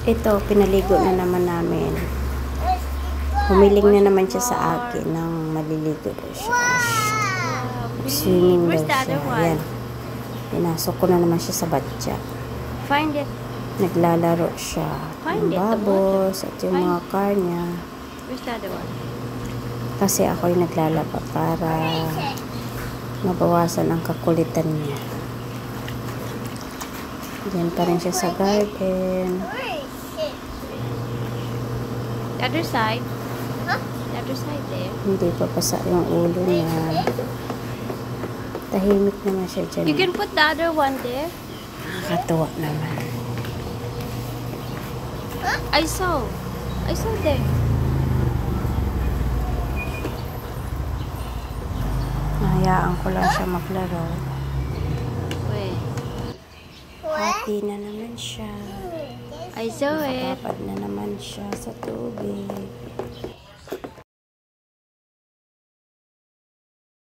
Ito, pinaligo na naman namin. Humiling na naman siya sa akin ng maliligo daw siya. Swimming daw siya. Ayan. Pinasok ko na naman siya sa batya. Find it. Naglalaro siya. Yung babos at yung mga car niya. Where's the other one? Kasi ako'y naglalaba para mabawasan ang kakulitan niya. Diyan pa rin siya sa garden. The other side? Huh? The other side there. Hindi pa pasa yung ulo niya. Tahimik naman siya dyan. You can put the other one there. Nakakatuwa naman. I saw there. Nahayaan ko lang siya maglaro. Wait. Happy na naman siya. I saw it. Nakapapad na naman siya sa tubig.